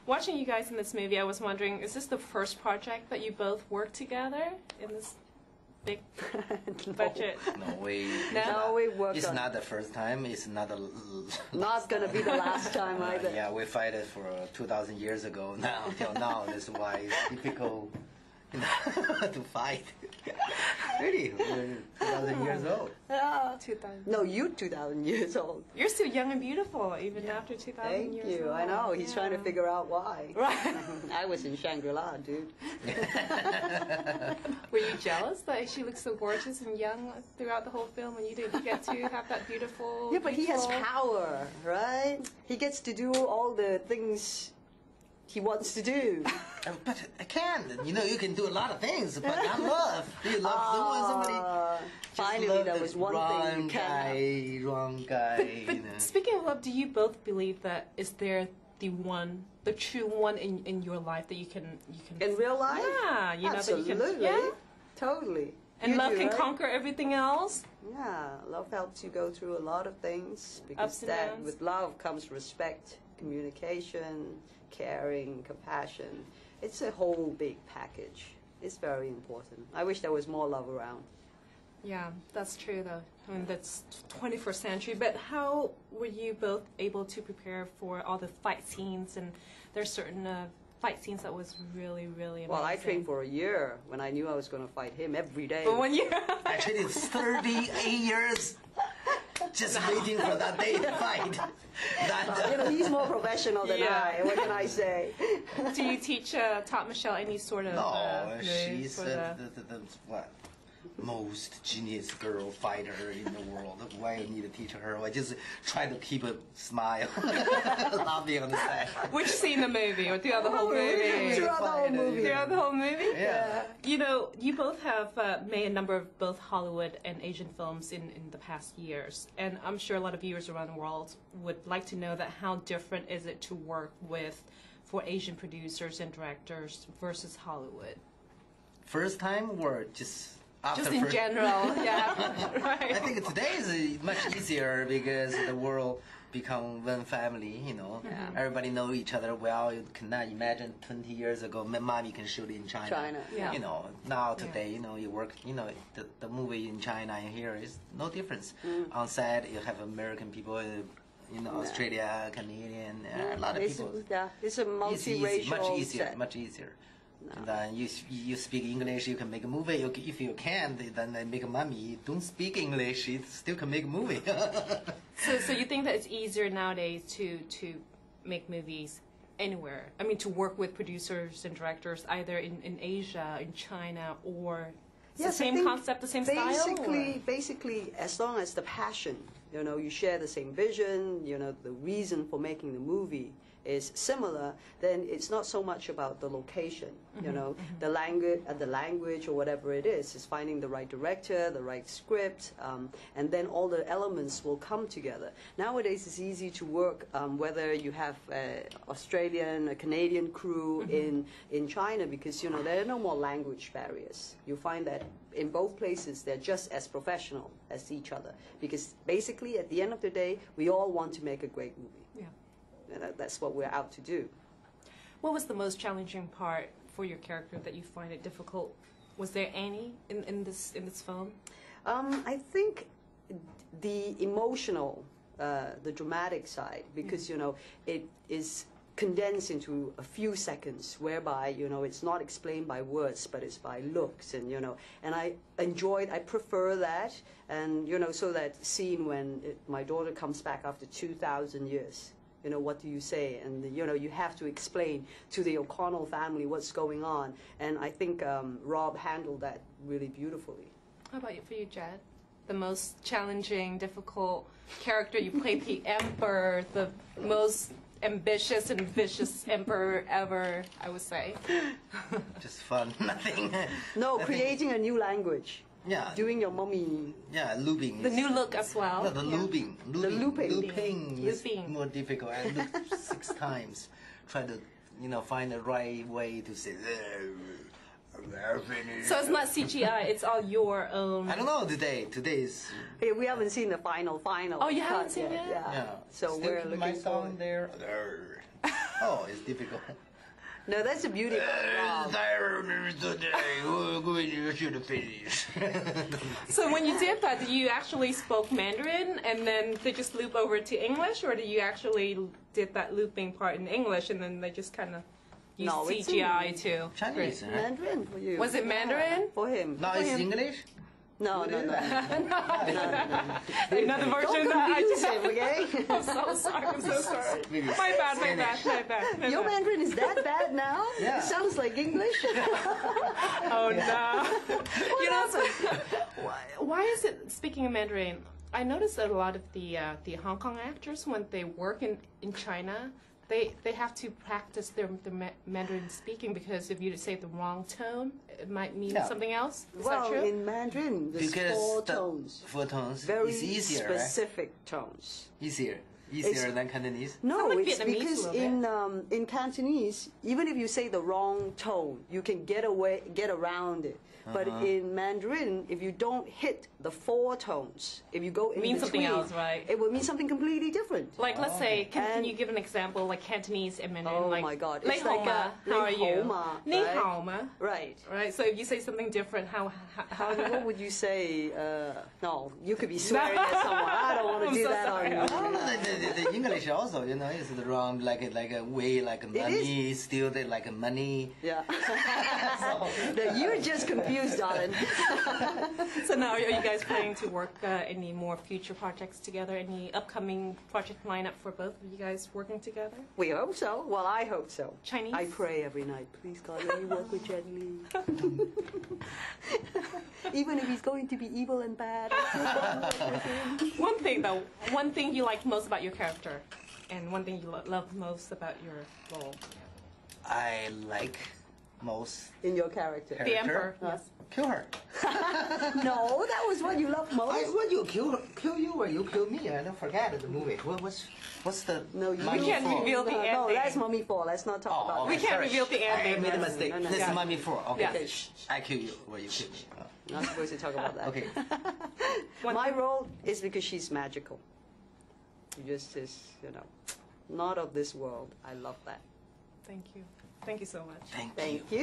Watching you guys in this movie, I was wondering, is this the first project that you both worked together in this big budget? No, we worked it's on not the first time. It's not the not going to be the last time either. yeah, we fight it for 2,000 years ago now till now. That's why it's difficult to fight. Really, we're 2,000 years old. Yeah. 2000. No, you're 2,000 years old. You're still young and beautiful, even after 2,000 years old. Thank you. I know. He's trying to figure out why. Right. I was in Shangri-La, dude. Were you jealous that she looks so gorgeous and young throughout the whole film, and you didn't get to have that beautiful? Yeah, but he has beautiful- power, right? He gets to do all the things he wants to do. But I can't. You know, you can do a lot of things, but not love. Do you love someone? Somebody. Finally, there was one thing you can't. Wrong guy. But You know. speaking of love, do you both believe that is there the one, the true one in your life that you can in real life? Yeah, you know absolutely. that you can. Yeah. Totally. And You love do, can right? conquer everything else. Yeah, love helps you go through a lot of things because Ups and downs. with love comes respect, communication, caring, compassion. It's a whole big package. It's very important. I wish there was more love around. Yeah, that's true though. I mean, that's 21st century. But how were you both able to prepare for all the fight scenes? And there's certain fight scenes that was really, really amazing. Well, I trained for a year when I knew I was going to fight him every day. For 1 year. I trained 38 years just waiting for that day to fight. You know, he's more professional than Yeah. I. What can I say? Do you taught Michelle any sort of No, moves she's for the what? Most genius girl fighter in the world. Why I need to teach her? I just try to keep a smile, laughing on the set. Which scene in the movie, or throughout the whole movie? Throughout the whole movie. Throughout the whole movie? Yeah. You know, you both have made a number of both Hollywood and Asian films in the past years. And I'm sure a lot of viewers around the world would like to know that how different is it to work with, for Asian producers and directors versus Hollywood? First time or just after Just in first? general, yeah. Right. I think today is much easier because the world become one family, you know. Yeah. Everybody know each other well. You cannot imagine 20 years ago, mommy can shoot in China. Yeah. You know, now today, you know, you work, you know, the movie in China and here is no difference. On set, you have American people, you know, Australia, Canadian, a lot of people. Yeah, it's a Easy, multiracial much easier, set. much easier. And then you speak English, you can make a movie. If you can't, then make money. You don't speak English, you still can make a movie. So you think that it's easier nowadays to make movies anywhere? I mean, to work with producers and directors either in Asia, in China, or it's Yes, the I same think concept, the same style? Basically, as long as the passion, you know, you share the same vision, you know, the reason for making the movie is similar, then it's not so much about the location, you know, the language or whatever it is finding the right director, the right script, and then all the elements will come together. Nowadays, it's easy to work whether you have Australian, a Canadian crew in China, because you know there are no more language barriers. You find that in both places they're just as professional as each other, because basically at the end of the day, we all want to make a great movie. Yeah. That's what we're out to do. What was the most challenging part for your character that you find it difficult? Was there any in this film? I think the emotional, the dramatic side, because you know it is condensed into a few seconds, whereby you know it's not explained by words, but it's by looks, and you know, and I prefer that, and you know, so that scene when my daughter comes back after 2,000 years. You know, what do you say? And, you know, you have to explain to the O'Connell family what's going on. And I think Rob handled that really beautifully. How about for you, Jed? The most challenging, difficult character. You played the Emperor, the most ambitious and vicious emperor ever, I would say. Just fun, nothing. No, creating a new language. Yeah. Doing your mummy. Yeah, looping. The new look as well. No, the looping. The looping. Looping is Looping. more difficult. I looped 6 times. Try to, you know, find the right way to say. So it's not CGI, it's all your own. I don't know today. Today is. Hey, we haven't seen the final. Oh, you haven't cut seen yet? it? Yeah. Yeah. So Still we're keep looking my forward. song there. Oh, it's difficult. No, that's the beauty of Rob. So when you did that, did you actually spoke Mandarin and then they just loop over to English, or did you actually did that looping part in English and then they just kind of used No, it's CGI to Chinese, right? Mandarin for you. Was it Mandarin? For him. No, For it's him. English. No. Another Don't version that I confuse just. him, okay? I'm so sorry. I'm so sorry. Maybe My bad. My Spanish. bad. My bad. Your Mandarin is that bad now? Yeah. It sounds like English. Oh no. You know, why is it? Speaking of Mandarin, I noticed that a lot of the Hong Kong actors, when they work in China, they have to practice their Mandarin speaking, because if you say the wrong tone, it might mean something else. Is that Well, true? in Mandarin, there's Because four the tones. 4 tones. Very It's easier, right? specific tones. Easier It's- than Cantonese. No, Sound like it's Vietnamese a because little in Cantonese, even if you say the wrong tone, you can get around it. But in Mandarin, if you don't hit the 4 tones, if you go in Means something between, else, right? it will mean something completely different. Like, let's say, can And- you give an example, like Cantonese and Mandarin? Oh like, my God, Lei it's like hao ma, a- how are Lei you? hao ma, Ni right? hao ma. Right. Right. So if you say something different, how What would you say? No, you could be swearing at someone. I don't want to I'm do so that sorry. on Oh, you. no, the English also, you know, is the wrong, like a way, like money, still they like money. Yeah. No, you're just confused, darling. So now, are you guys planning to work any more future projects together? Any upcoming project lineup for both of you guys working together? We hope so. Well, I hope so. Chinese? I pray every night. Please, God, let me work with Jet Li. Even if he's going to be evil and bad, I still want to work with him. One thing though, one thing you like most about your character, and one thing you love most about your role. I like most In your character. The Emperor. Huh? Yes. kill her. No, that was what you loved most. When you kill you or you kill me, I don't forget the movie. What's the No, you We can't four? reveal the no, ending. that's Mummy 4. Let's not talk about okay, We can't sorry. reveal the ending. I made a Yes. mistake. No, no, This yeah. is Mummy 4. Okay. Yeah. Okay. I kill you or you kill me. Not supposed to talk about that. Okay. My role is because she's magical. You just, not of this world. I love that. Thank you. Thank you so much. Thank you. Thank you.